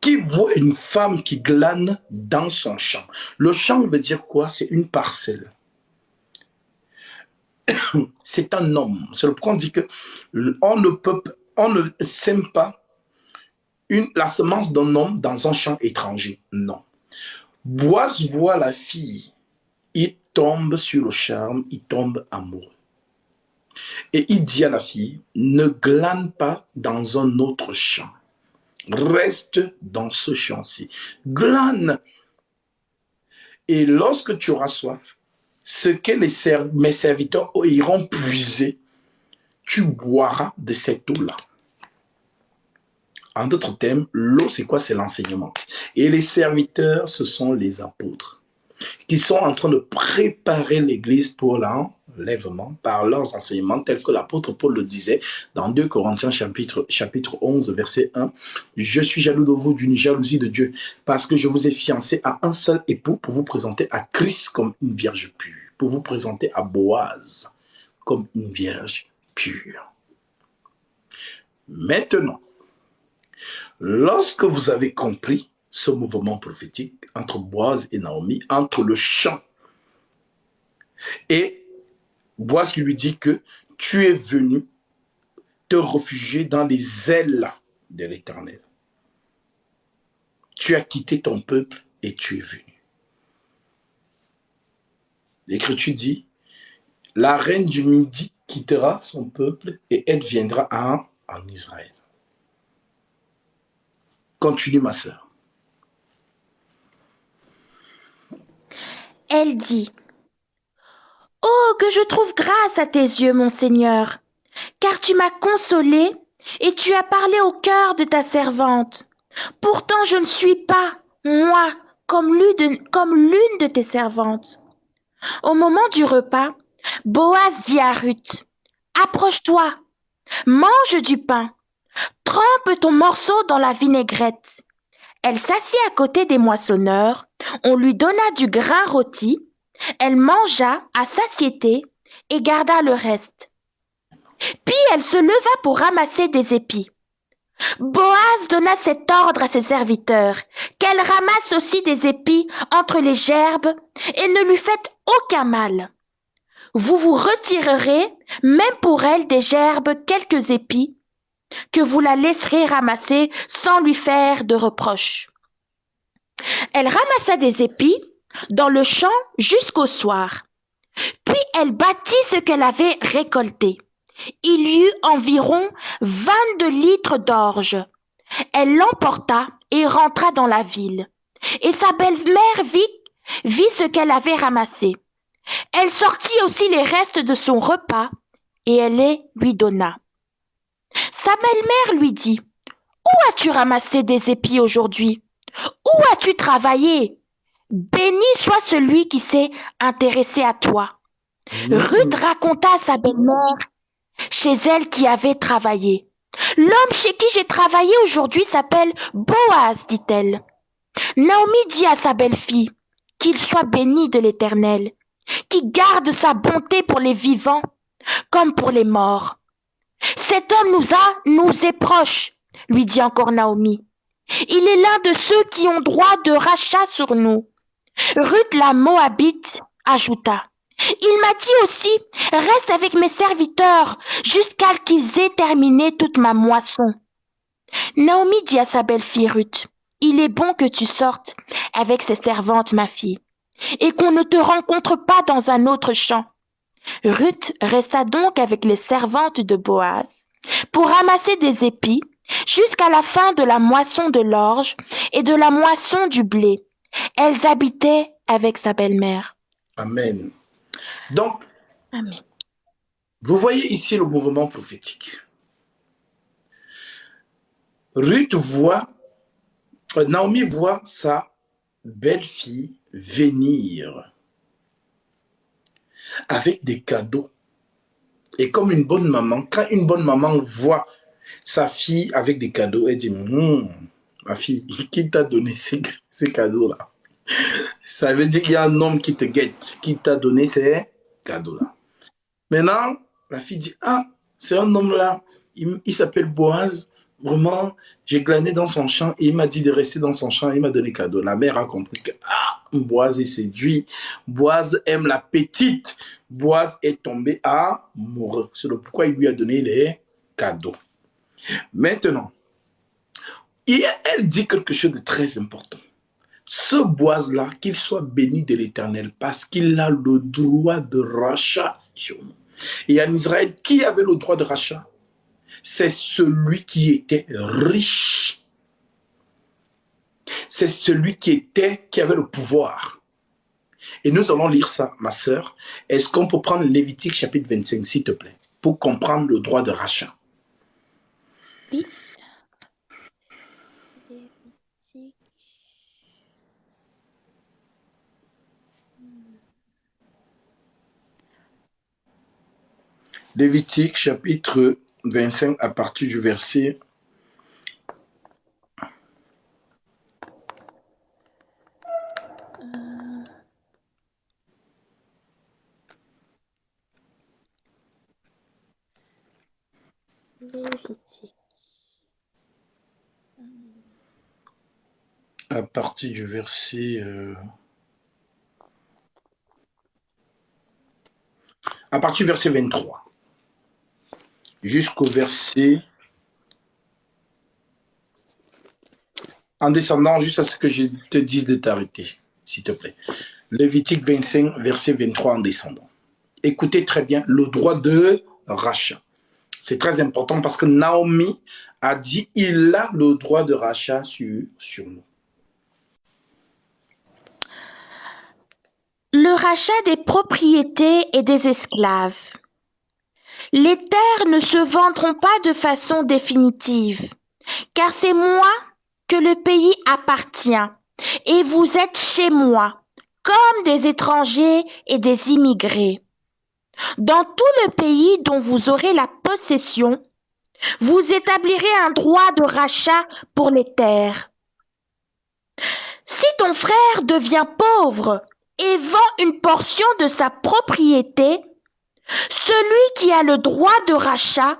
Qui voit une femme qui glane dans son champ. Le champ veut dire quoi? C'est une parcelle. C'est un homme. C'est le pourquoi on dit que on ne sème pas la semence d'un homme dans un champ étranger. Non. Boaz voit la fille. Il tombe sur le charme, il tombe amoureux. Et il dit à la fille, ne glane pas dans un autre champ. Reste dans ce champ-ci. Glane. Et lorsque tu auras soif, ce que mes serviteurs iront puiser, tu boiras de cette eau-là. En d'autres termes, l'eau, c'est quoi? C'est l'enseignement. Et les serviteurs, ce sont les apôtres qui sont en train de préparer l'Église pour l'enlèvement par leurs enseignements, tels que l'apôtre Paul le disait dans 2 Corinthiens chapitre 11, verset 1. « Je suis jaloux de vous d'une jalousie de Dieu, parce que je vous ai fiancé à un seul époux pour vous présenter à Christ comme une vierge pure, pour vous présenter à Boaz comme une vierge pure. » Maintenant, lorsque vous avez compris ce mouvement prophétique entre Boaz et Naomi, entre le champ et Boaz qui lui dit que tu es venu te réfugier dans les ailes de l'Éternel. Tu as quitté ton peuple et tu es venu. L'Écriture dit, la reine du Midi quittera son peuple et elle viendra en Israël. Continue, ma sœur. Elle dit, « Oh, que je trouve grâce à tes yeux, mon Seigneur, car tu m'as consolée et tu as parlé au cœur de ta servante. Pourtant, je ne suis pas, moi, comme l'une de tes servantes. » Au moment du repas, Boaz dit à Ruth, « Approche-toi, mange du pain, trempe ton morceau dans la vinaigrette. » Elle s'assit à côté des moissonneurs, on lui donna du grain rôti, elle mangea à satiété et garda le reste. Puis elle se leva pour ramasser des épis. Boaz donna cet ordre à ses serviteurs, qu'elle ramasse aussi des épis entre les gerbes et ne lui faites aucun mal. Vous vous retirerez, même pour elle, des gerbes quelques épis, que vous la laisserez ramasser sans lui faire de reproches. Elle ramassa des épis dans le champ jusqu'au soir. Puis elle battit ce qu'elle avait récolté. Il y eut environ 22 litres d'orge. Elle l'emporta et rentra dans la ville. Et sa belle-mère vit ce qu'elle avait ramassé. Elle sortit aussi les restes de son repas et elle les lui donna. Sa belle-mère lui dit, « Où as-tu ramassé des épis aujourd'hui? Où as-tu travaillé? Béni soit celui qui s'est intéressé à toi. » Ruth raconta à sa belle-mère chez elle qui avait travaillé. « L'homme chez qui j'ai travaillé aujourd'hui s'appelle Boaz, dit-elle. » Naomi dit à sa belle-fille, « Qu'il soit béni de l'Éternel, qui garde sa bonté pour les vivants comme pour les morts. » Cet homme nous est proche, lui dit encore Naomi. Il est l'un de ceux qui ont droit de rachat sur nous. Ruth la Moabite ajouta, il m'a dit aussi, reste avec mes serviteurs jusqu'à ce qu'ils aient terminé toute ma moisson. Naomi dit à sa belle-fille Ruth, il est bon que tu sortes avec ces servantes, ma fille, et qu'on ne te rencontre pas dans un autre champ. Ruth resta donc avec les servantes de Boaz pour ramasser des épis jusqu'à la fin de la moisson de l'orge et de la moisson du blé. Elles habitaient avec sa belle-mère. Amen. Donc, Amen. Vous voyez ici le mouvement prophétique. Naomi voit sa belle-fille venir avec des cadeaux. Et comme une bonne maman, quand une bonne maman voit sa fille avec des cadeaux, elle dit, ma fille, qui t'a donné ces cadeaux-là? Ça veut dire qu'il y a un homme qui te guette, qui t'a donné ces cadeaux-là. Maintenant, la fille dit, c'est un homme-là, il s'appelle Boaz, Vraiment, j'ai glané dans son champ et il m'a dit de rester dans son champ. Il m'a donné cadeau. La mère a compris que Boaz est séduit. Boaz aime la petite. Boaz est tombé amoureux. C'est le pourquoi il lui a donné les cadeaux. Maintenant, elle dit quelque chose de très important. Ce Boaz-là, qu'il soit béni de l'Éternel parce qu'il a le droit de rachat sur nous. Et en Israël, qui avait le droit de rachat? C'est celui qui était riche. C'est celui qui avait le pouvoir. Et nous allons lire ça, ma sœur. Est-ce qu'on peut prendre Lévitique chapitre 25, s'il te plaît, pour comprendre le droit de rachat? Oui. Lévitique chapitre 25 à partir du verset Lévitique. à partir du verset à partir du verset 23 jusqu'au verset, en descendant juste à ce que je te dise de t'arrêter, s'il te plaît. Lévitique 25, verset 23 en descendant. Écoutez très bien le droit de rachat. C'est très important parce que Naomi a dit il a le droit de rachat sur nous. Le rachat des propriétés et des esclaves. Les terres ne se vendront pas de façon définitive, car c'est moi que le pays appartient, et vous êtes chez moi, comme des étrangers et des immigrés. Dans tout le pays dont vous aurez la possession, vous établirez un droit de rachat pour les terres. Si ton frère devient pauvre et vend une portion de sa propriété, celui qui a le droit de rachat,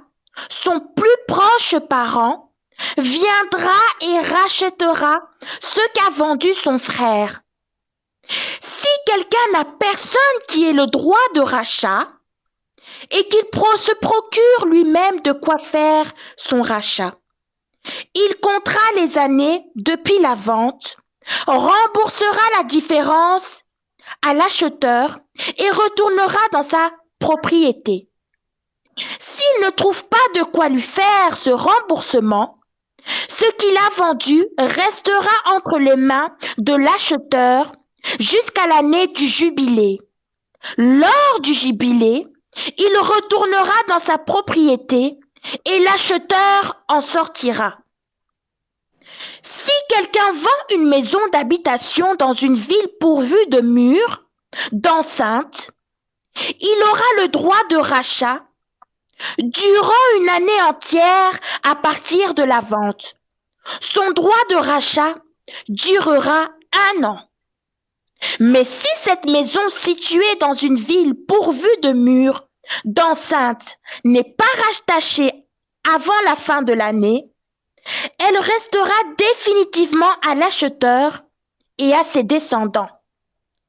son plus proche parent, viendra et rachètera ce qu'a vendu son frère. Si quelqu'un n'a personne qui ait le droit de rachat et qu'il se procure lui-même de quoi faire son rachat, il comptera les années depuis la vente, remboursera la différence à l'acheteur et retournera dans sa propriété. S'il ne trouve pas de quoi lui faire ce remboursement, ce qu'il a vendu restera entre les mains de l'acheteur jusqu'à l'année du jubilé. Lors du jubilé, il retournera dans sa propriété et l'acheteur en sortira. Si quelqu'un vend une maison d'habitation dans une ville pourvue de murs, d'enceintes, il aura le droit de rachat durant une année entière à partir de la vente. Son droit de rachat durera 1 an. Mais si cette maison située dans une ville pourvue de murs, d'enceintes, n'est pas rachetée avant la fin de l'année, elle restera définitivement à l'acheteur et à ses descendants.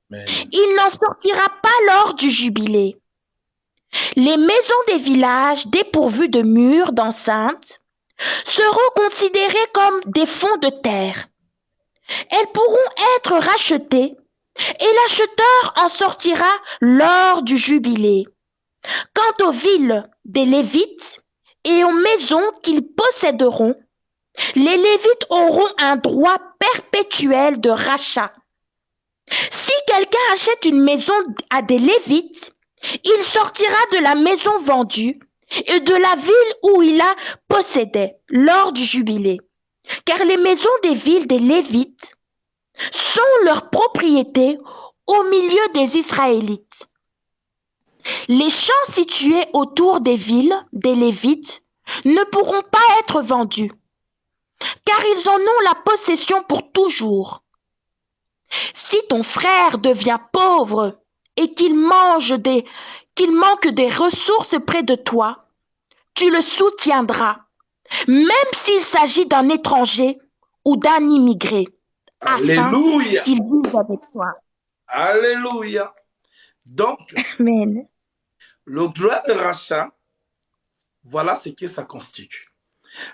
Mais Il n'en sortira pas lors du jubilé. Les maisons des villages dépourvues de murs, d'enceintes, seront considérées comme des fonds de terre. Elles pourront être rachetées et l'acheteur en sortira lors du jubilé. Quant aux villes des Lévites et aux maisons qu'ils posséderont, les Lévites auront un droit perpétuel de rachat. Si quelqu'un achète une maison à des Lévites, il sortira de la maison vendue et de la ville où il la possédait lors du jubilé, car les maisons des villes des Lévites sont leur propriété au milieu des Israélites. Les champs situés autour des villes des Lévites ne pourront pas être vendus, car ils en ont la possession pour toujours. Si ton frère devient pauvre et qu'il manque des ressources près de toi, tu le soutiendras, même s'il s'agit d'un étranger ou d'un immigré, afin Alléluia. qu'il vive avec toi. Alléluia. Donc, Amen. le droit de rachat, voilà ce que ça constitue.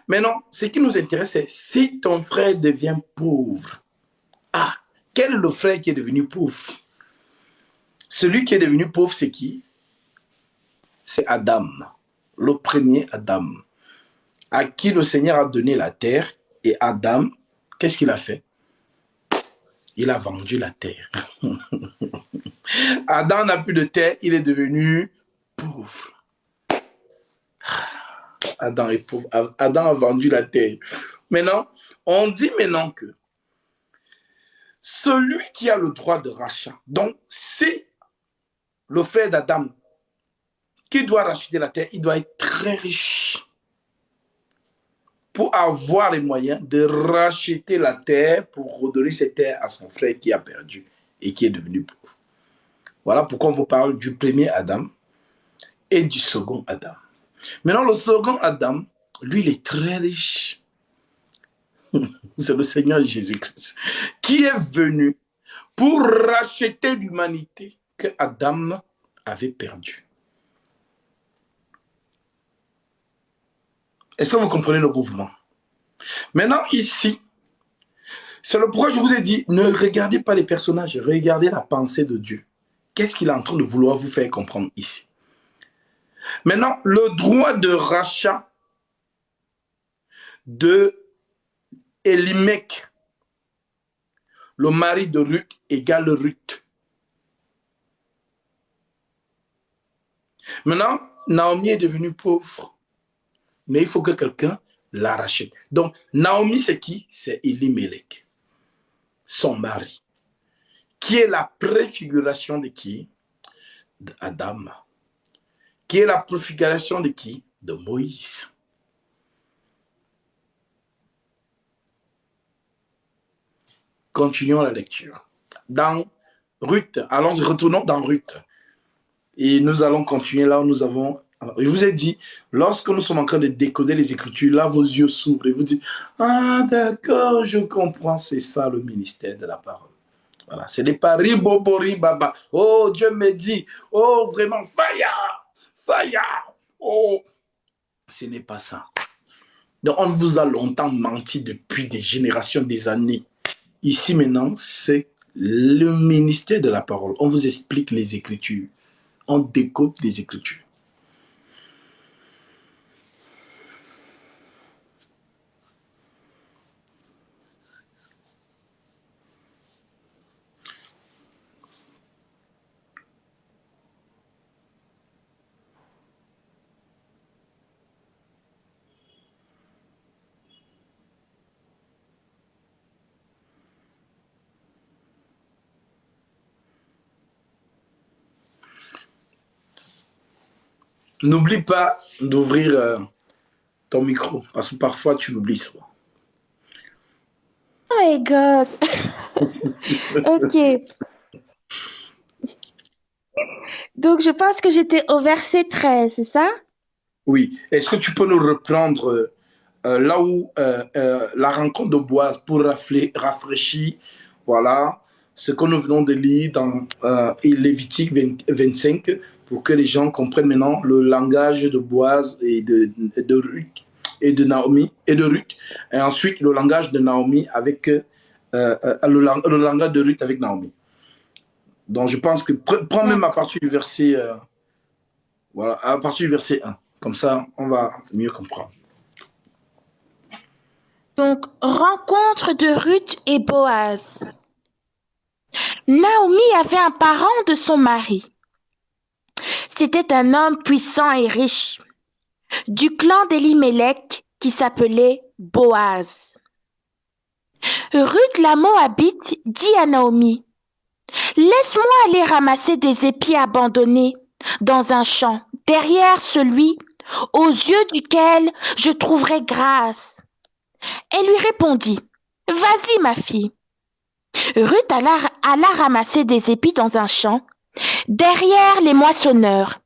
Maintenant, ce qui nous intéresse, c'est si ton frère devient pauvre. Ah, quel est le frère qui est devenu pauvre? Celui qui est devenu pauvre, c'est qui? C'est Adam, le premier Adam, à qui le Seigneur a donné la terre. Et Adam, qu'est-ce qu'il a fait? Il a vendu la terre. Adam n'a plus de terre, il est devenu pauvre. Adam est pauvre. Adam a vendu la terre. Maintenant, on dit maintenant que celui qui a le droit de rachat, donc c'est le frère d'Adam qui doit racheter la terre, il doit être très riche pour avoir les moyens de racheter la terre pour redonner cette terre à son frère qui a perdu et qui est devenu pauvre. Voilà pourquoi on vous parle du premier Adam et du second Adam. Maintenant, le second Adam, lui, il est très riche. C'est le Seigneur Jésus-Christ qui est venu pour racheter l'humanité que Adam avait perdue. Est-ce que vous comprenez le mouvement? Maintenant, ici, c'est le pourquoi je vous ai dit, ne regardez pas les personnages, regardez la pensée de Dieu. Qu'est-ce qu'il est en train de vouloir vous faire comprendre ici? Maintenant, le droit de rachat de Elimelech, le mari de Ruth, égale Ruth. Maintenant, Naomi est devenue pauvre, mais il faut que quelqu'un la rachète. Donc, Naomi, c'est qui? C'est Elimelech, son mari, qui est la préfiguration de qui? D'Adam. Qui est la préfiguration de qui? De Moïse. Continuons la lecture. Dans Ruth, retournons dans Ruth. Et nous allons continuer là où nous avons... Je vous ai dit, lorsque nous sommes en train de décoder les Écritures, là vos yeux s'ouvrent et vous dites, ah d'accord, je comprends, c'est ça le ministère de la parole. Voilà, ce n'est pas ribobori baba. Oh, Dieu me dit, oh vraiment, fire, fire, oh. Ce n'est pas ça. Donc on vous a longtemps menti depuis des générations, des années. Ici maintenant, c'est le ministère de la parole. On vous explique les Écritures. On décode les Écritures. N'oublie pas d'ouvrir ton micro, parce que parfois tu l'oublies souvent. Oh my God. Ok. Donc, je pense que j'étais au verset 13, c'est ça? Oui. Est-ce que tu peux nous reprendre là où la rencontre de Boaz pour rafraîchir, voilà, ce que nous venons de lire dans Lévitique 25, pour que les gens comprennent maintenant le langage de Boaz et de Ruth et de Naomi et de Ruth, et ensuite le langage de Naomi avec le langage de Ruth avec Naomi. Donc je pense que prends même à partir du verset voilà, à partir du verset 1. Comme ça, on va mieux comprendre. Donc, rencontre de Ruth et Boaz. Naomi avait un parent de son mari. C'était un homme puissant et riche, du clan d'Elimelech qui s'appelait Boaz. Ruth la Moabite dit à Naomi, « Laisse-moi aller ramasser des épis abandonnés dans un champ, derrière celui aux yeux duquel je trouverai grâce. » Elle lui répondit, « Vas-y, ma fille. » Ruth alla ramasser des épis dans un champ, derrière les moissonneurs.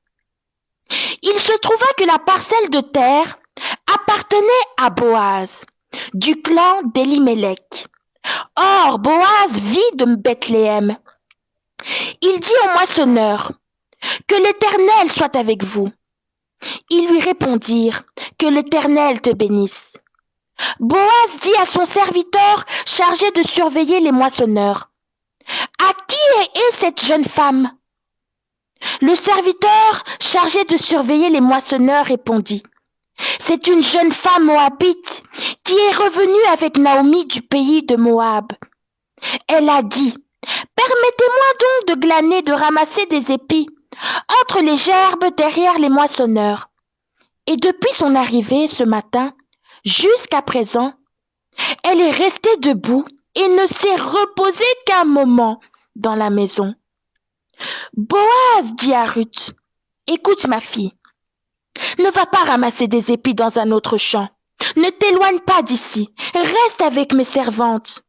Il se trouva que la parcelle de terre appartenait à Boaz, du clan d'Elimelech. Or, Boaz vit de Bethléem. Il dit au moissonneur, que l'Éternel soit avec vous. Ils lui répondirent, que l'Éternel te bénisse. Boaz dit à son serviteur chargé de surveiller les moissonneurs, à qui est cette jeune femme? Le serviteur chargé de surveiller les moissonneurs répondit, c'est une jeune femme moabite qui est revenue avec Naomi du pays de Moab. Elle a dit, permettez-moi donc de glaner, de ramasser des épis entre les gerbes derrière les moissonneurs. Et depuis son arrivée ce matin, jusqu'à présent, elle est restée debout et ne s'est reposée qu'un moment dans la maison. Boaz dit à Ruth, écoute ma fille, ne va pas ramasser des épis dans un autre champ. Ne t'éloigne pas d'ici, reste avec mes servantes.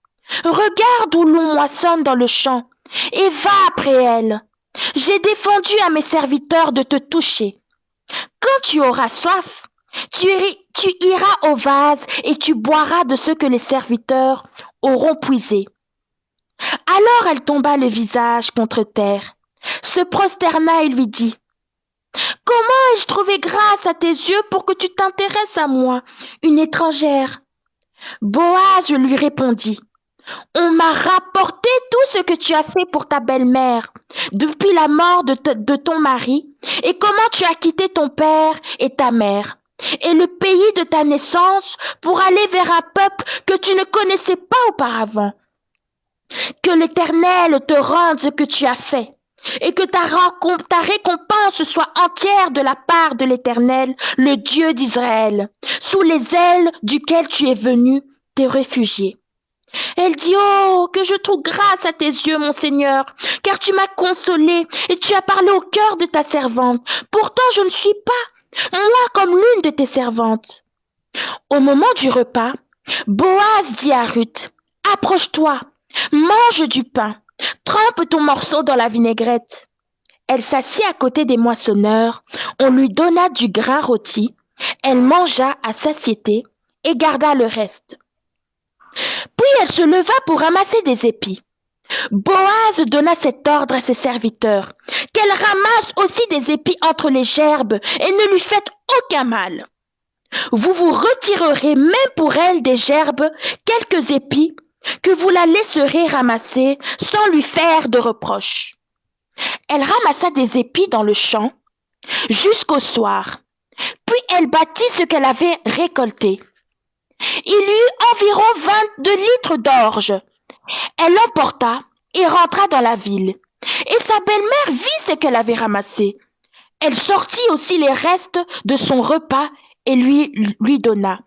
Regarde où l'on moissonne dans le champ et va après elles. J'ai défendu à mes serviteurs de te toucher. Quand tu auras soif, tu iras au vase et tu boiras de ce que les serviteurs auront puisé. Alors elle tomba le visage contre terre, se prosterna et lui dit, comment ai-je trouvé grâce à tes yeux pour que tu t'intéresses à moi, une étrangère? Boaz lui répondit, on m'a rapporté tout ce que tu as fait pour ta belle-mère depuis la mort de ton mari et comment tu as quitté ton père et ta mère et le pays de ta naissance pour aller vers un peuple que tu ne connaissais pas auparavant. Que l'Éternel te rende ce que tu as fait et que ta récompense soit entière de la part de l'Éternel, le Dieu d'Israël, sous les ailes duquel tu es venu te réfugier. Elle dit, oh, que je trouve grâce à tes yeux, mon Seigneur, car tu m'as consolée et tu as parlé au cœur de ta servante. Pourtant, je ne suis pas, moi, comme l'une de tes servantes. Au moment du repas, Boaz dit à Ruth, approche-toi, mange du pain, trempe ton morceau dans la vinaigrette. Elle s'assit à côté des moissonneurs, on lui donna du grain rôti, elle mangea à satiété et garda le reste. Puis elle se leva pour ramasser des épis. Boaz donna cet ordre à ses serviteurs, qu'elle ramasse aussi des épis entre les gerbes et ne lui faites aucun mal. Vous vous retirerez même pour elle des gerbes quelques épis que vous la laisserez ramasser sans lui faire de reproches. Elle ramassa des épis dans le champ jusqu'au soir, puis elle battit ce qu'elle avait récolté. Il y eut environ 22 litres d'orge. Elle l'emporta et rentra dans la ville. Et sa belle-mère vit ce qu'elle avait ramassé. Elle sortit aussi les restes de son repas et lui donna.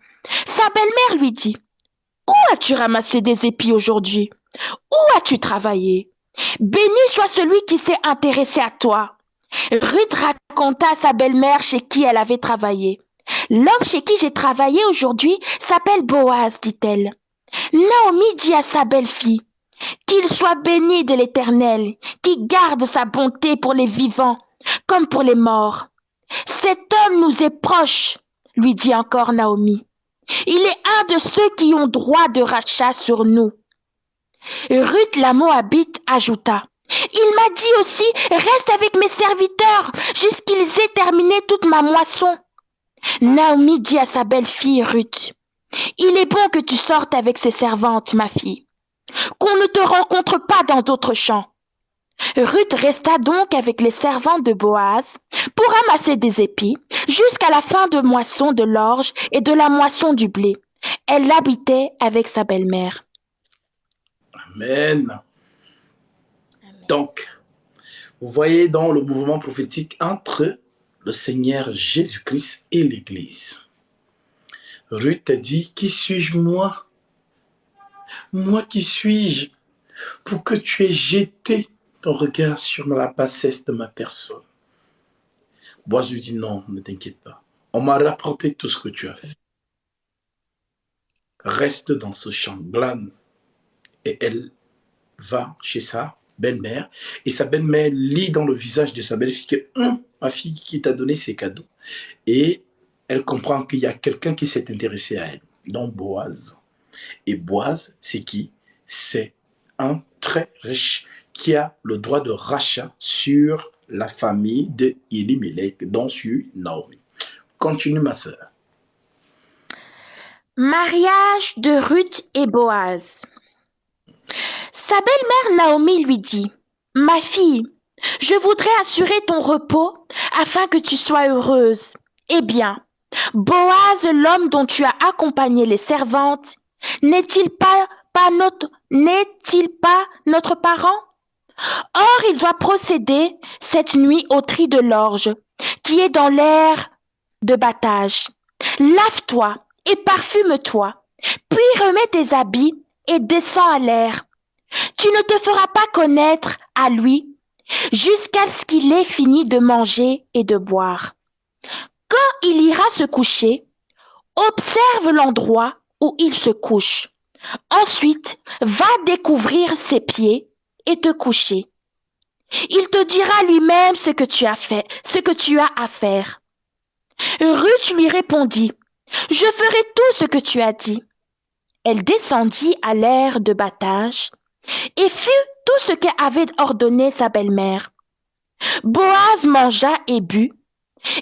Sa belle-mère lui dit, « Où as-tu ramassé des épis aujourd'hui? Où as-tu travaillé? Béni soit celui qui s'est intéressé à toi. » Ruth raconta à sa belle-mère chez qui elle avait travaillé. L'homme chez qui j'ai travaillé aujourd'hui s'appelle Boaz, dit-elle. Naomi dit à sa belle-fille, qu'il soit béni de l'Éternel, qui garde sa bonté pour les vivants comme pour les morts. Cet homme nous est proche, lui dit encore Naomi. Il est un de ceux qui ont droit de rachat sur nous. Ruth la Moabite ajouta, il m'a dit aussi, reste avec mes serviteurs jusqu'ils aient terminé toute ma moisson. Naomi dit à sa belle-fille Ruth, il est bon que tu sortes avec ses servantes, ma fille, qu'on ne te rencontre pas dans d'autres champs. Ruth resta donc avec les servantes de Boaz pour ramasser des épis jusqu'à la fin de moisson de l'orge et de la moisson du blé. Elle habitait avec sa belle-mère. Amen. Donc, vous voyez dans le mouvement prophétique entre le Seigneur Jésus-Christ et l'Église. Ruth a dit, qui suis-je moi? Moi qui suis-je pour que tu aies jeté ton regard sur la bassesse de ma personne? Boaz lui dit, non, ne t'inquiète pas. On m'a rapporté tout ce que tu as fait. Reste dans ce champ, glane. Et elle va chez sa belle-mère. Et sa belle-mère lit dans le visage de sa belle-fille que ma fille qui t'a donné ses cadeaux. Et elle comprend qu'il y a quelqu'un qui s'est intéressé à elle, donc Boaz. Et Boaz, c'est qui? C'est un très riche qui a le droit de rachat sur la famille de Elimelech, dont sur Naomi. Continue, ma sœur. Mariage de Ruth et Boaz. Sa belle-mère Naomi lui dit, ma fille, je voudrais assurer ton repos afin que tu sois heureuse. Eh bien, Boaz, l'homme dont tu as accompagné les servantes, n'est-il pas notre parent? Or, il doit procéder cette nuit au tri de l'orge, qui est dans l'air de battage. Lave-toi et parfume-toi, puis remets tes habits et descends à l'air. Tu ne te feras pas connaître à lui jusqu'à ce qu'il ait fini de manger et de boire. Quand il ira se coucher, observe l'endroit où il se couche. Ensuite, va découvrir ses pieds et te coucher. Il te dira lui-même ce que tu as à faire. Ruth lui répondit, je ferai tout ce que tu as dit. Elle descendit à l'air de battage et fit tout ce qu'avait ordonné sa belle-mère. Boaz mangea et but,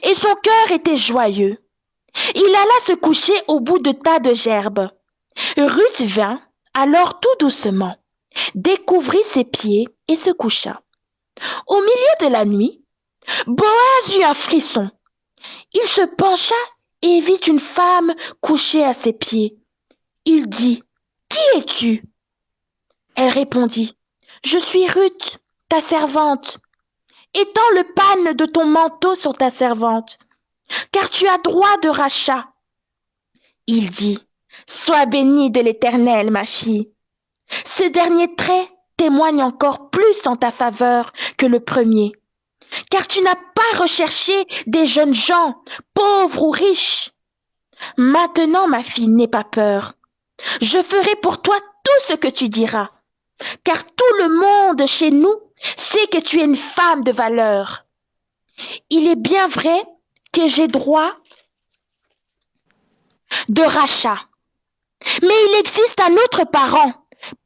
et son cœur était joyeux. Il alla se coucher au bout de tas de gerbes. Ruth vint, alors tout doucement, découvrit ses pieds et se coucha. Au milieu de la nuit, Boaz eut un frisson. Il se pencha et vit une femme couchée à ses pieds. Il dit, « Qui es-tu » Elle répondit, « Je suis Ruth, ta servante. Étends le pan de ton manteau sur ta servante, car tu as droit de rachat. » Il dit, « Sois bénie de l'Éternel, ma fille. Ce dernier trait témoigne encore plus en ta faveur que le premier, car tu n'as pas recherché des jeunes gens, pauvres ou riches. Maintenant, ma fille, n'aie pas peur. Je ferai pour toi tout ce que tu diras, car tout le monde chez nous sait que tu es une femme de valeur. Il est bien vrai que j'ai droit de rachat, mais il existe un autre parent,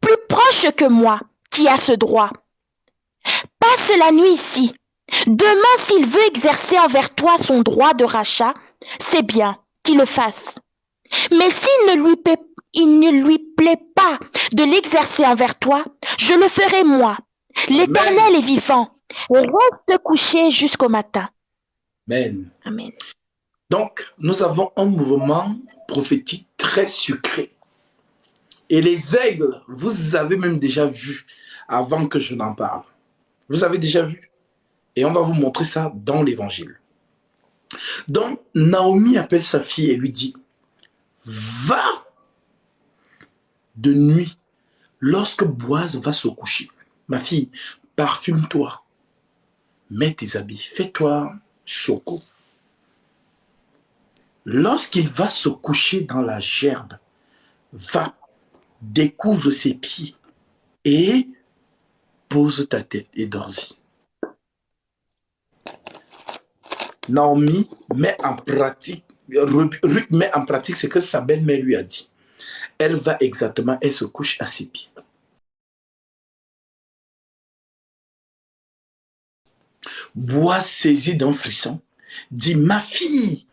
plus proche que moi, qui a ce droit. Passe la nuit ici. Demain, s'il veut exercer envers toi son droit de rachat, c'est bien qu'il le fasse. Mais s'il ne lui plaît pas de l'exercer envers toi, je le ferai moi. L'Éternel est vivant. Reste couché jusqu'au matin. Amen. Amen. Donc, nous avons un mouvement prophétique très sucré. Et les aigles, vous avez même déjà vu avant que je n'en parle. Vous avez déjà vu. Et on va vous montrer ça dans l'évangile. Donc, Naomi appelle sa fille et lui dit, va de nuit, lorsque Boaz va se coucher. Ma fille, parfume-toi, mets tes habits, fais-toi choco. Lorsqu'il va se coucher dans la gerbe, va, découvre ses pieds et pose ta tête et dors-y. Naomi met en pratique, Ruth met en pratique ce que sa belle-mère lui a dit. Elle va exactement, elle se couche à ses pieds. Boaz, saisi d'un frisson, dit, ma fille,